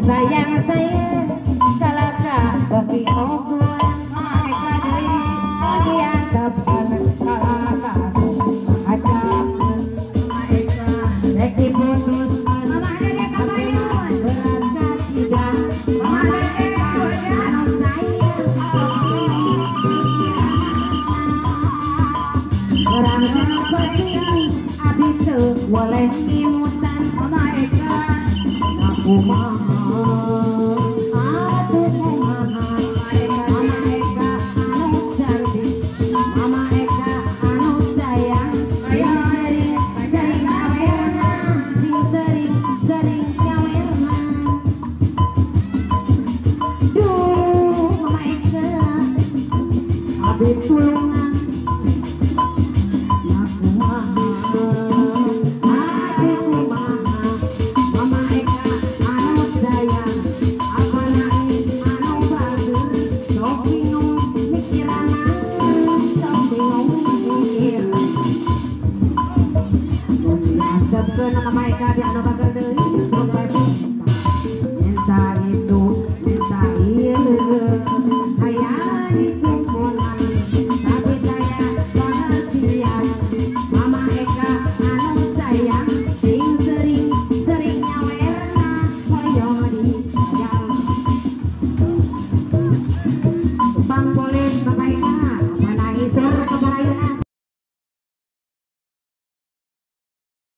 sayang saya salahkah bagi oguan mereka dari dianggap salahkah ajak mereka lagi putus mama ada kapan berasa tidak mama ada anak saya berasa pergi abis itu boleh imutan mama eka aku mama nama mereka